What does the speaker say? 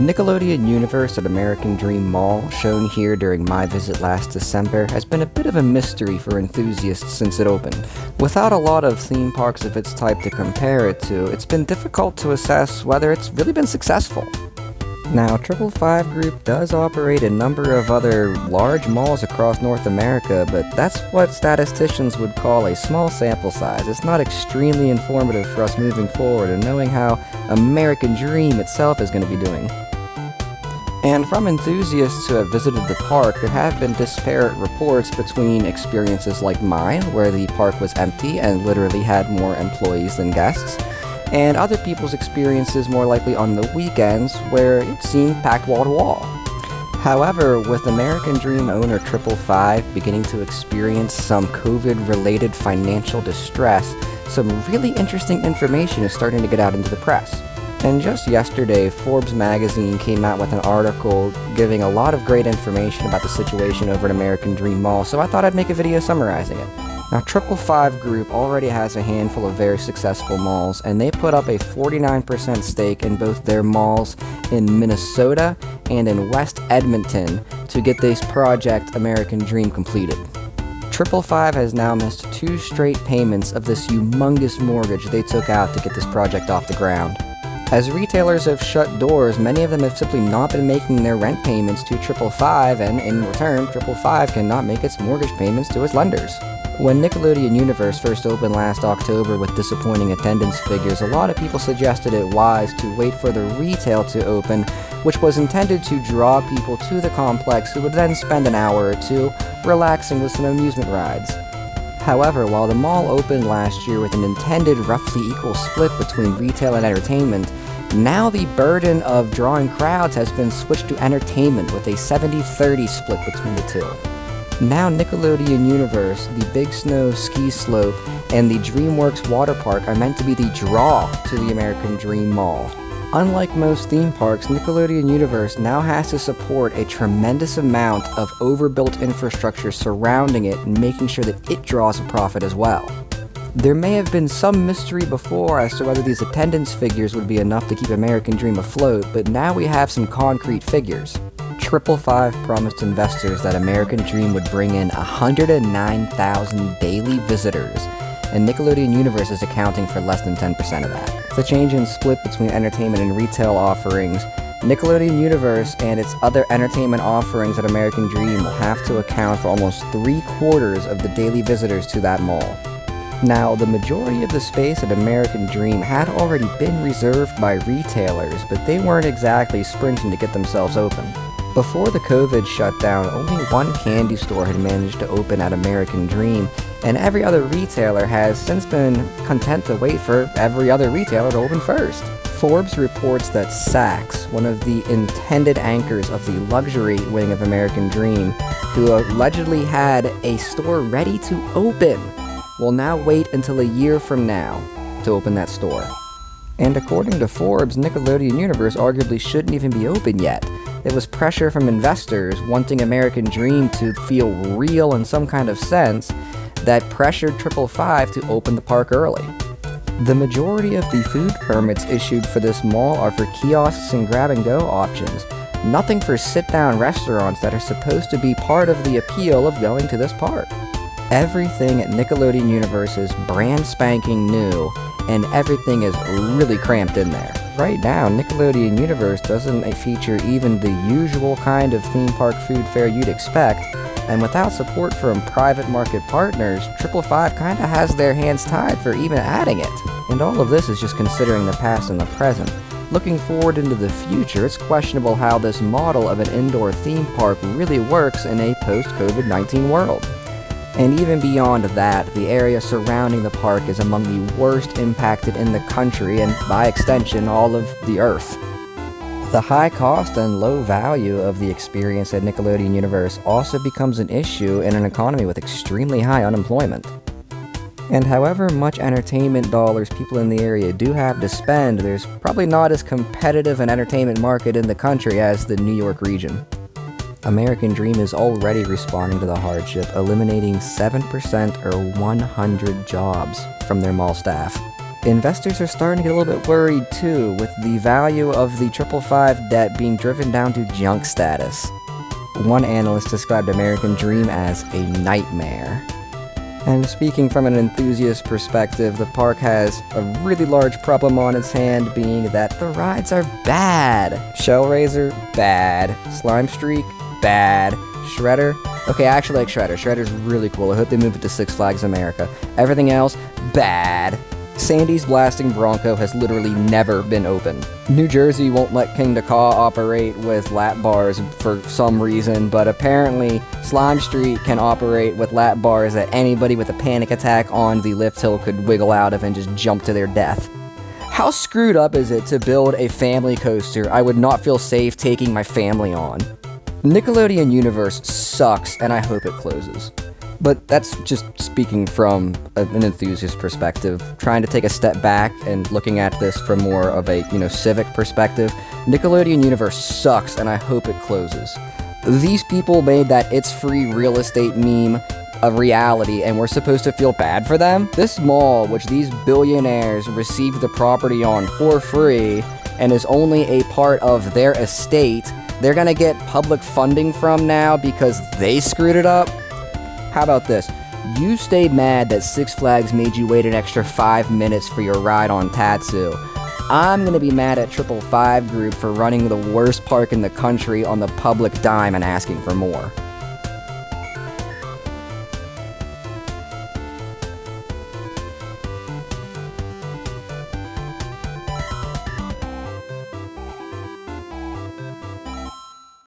Nickelodeon Universe at American Dream Mall, shown here during my visit last December, has been a bit of a mystery for enthusiasts since it opened. Without a lot of theme parks of its type to compare it to, it's been difficult to assess whether it's really been successful. Now, 555 Group does operate a number of other large malls across North America, but that's what statisticians would call a small sample size. It's not extremely informative for us moving forward and knowing how American Dream itself is going to be doing. And from enthusiasts who have visited the park, there have been disparate reports between experiences like mine, where the park was empty and literally had more employees than guests, and other people's experiences more likely on the weekends, where it seemed packed wall to wall. However, with American Dream owner 555 beginning to experience some COVID-related financial distress, some really interesting information is starting to get out into the press. And just yesterday, Forbes magazine came out with an article giving a lot of great information about the situation over at American Dream Mall, so I thought I'd make a video summarizing it. Now, 555 Group already has a handful of very successful malls, and they put up a 49% stake in both their malls in Minnesota and in West Edmonton to get this project American Dream completed. 555 has now missed 2 straight payments of this humongous mortgage they took out to get this project off the ground. As retailers have shut doors, many of them have simply not been making their rent payments to 555, and in return, 555 cannot make its mortgage payments to its lenders. When Nickelodeon Universe first opened last October with disappointing attendance figures, a lot of people suggested it wise to wait for the retail to open, which was intended to draw people to the complex who would then spend an hour or two relaxing with some amusement rides. However, while the mall opened last year with an intended roughly equal split between retail and entertainment, now the burden of drawing crowds has been switched to entertainment with a 70-30 split between the two. Now Nickelodeon Universe, the Big Snow ski slope, and the DreamWorks water park are meant to be the draw to the American Dream Mall. Unlike most theme parks, Nickelodeon Universe now has to support a tremendous amount of overbuilt infrastructure surrounding it and making sure that it draws a profit as well. There may have been some mystery before as to whether these attendance figures would be enough to keep American Dream afloat, but now we have some concrete figures. 555 promised investors that American Dream would bring in 109,000 daily visitors, and Nickelodeon Universe is accounting for less than 10% of that. With the change in split between entertainment and retail offerings, Nickelodeon Universe and its other entertainment offerings at American Dream will have to account for almost 3/4 of the daily visitors to that mall. Now, the majority of the space at American Dream had already been reserved by retailers, but they weren't exactly sprinting to get themselves open. Before the COVID shutdown, only one candy store had managed to open at American Dream, and every other retailer has since been content to wait for every other retailer to open first. Forbes reports that Saks, one of the intended anchors of the luxury wing of American Dream, who allegedly had a store ready to open, will now wait until a year from now to open that store. And according to Forbes, Nickelodeon Universe arguably shouldn't even be open yet. It was pressure from investors wanting American Dream to feel real in some kind of sense that pressured 555 to open the park early. The majority of the food permits issued for this mall are for kiosks and grab-and-go options, nothing for sit-down restaurants that are supposed to be part of the appeal of going to this park. Everything at Nickelodeon Universe is brand spanking new, and everything is really cramped in there. Right now, Nickelodeon Universe doesn't feature even the usual kind of theme park food fare you'd expect, and without support from private market partners, 555 kinda has their hands tied for even adding it. And all of this is just considering the past and the present. Looking forward into the future, it's questionable how this model of an indoor theme park really works in a post-COVID-19 world. And even beyond that, the area surrounding the park is among the worst impacted in the country and, by extension, all of the Earth. The high cost and low value of the experience at Nickelodeon Universe also becomes an issue in an economy with extremely high unemployment. And however much entertainment dollars people in the area do have to spend, there's probably not as competitive an entertainment market in the country as the New York region. American Dream is already responding to the hardship, eliminating 7% or 100 jobs from their mall staff. Investors are starting to get a little bit worried too, with the value of the 555 debt being driven down to junk status. One analyst described American Dream as a nightmare. And speaking from an enthusiast perspective, the park has a really large problem on its hand, being that the rides are bad. Shellraiser, bad. Slime Streak, bad. Shredder, okay, I actually like Shredder. Shredder's really cool. I hope they move it to Six Flags America. Everything else, bad. Sandy's Blasting Bronco has literally never been opened. New Jersey won't let King Dacaw operate with lap bars for some reason, but apparently Slime Street can operate with lap bars that anybody with a panic attack on the lift hill could wiggle out of and just jump to their death. How screwed up is it to build a family coaster I would not feel safe taking my family on? Nickelodeon Universe sucks, and I hope it closes. But that's just speaking from an enthusiast perspective, trying to take a step back and looking at this from more of a, civic perspective. Nickelodeon Universe sucks, and I hope it closes. These people made that It's Free real estate meme a reality, and we're supposed to feel bad for them? This mall, which these billionaires received the property on for free, and is only a part of their estate, they're gonna get public funding from now because they screwed it up? How about this? You stayed mad that Six Flags made you wait an extra 5 minutes for your ride on Tatsu. I'm gonna be mad at 555 Group for running the worst park in the country on the public dime and asking for more.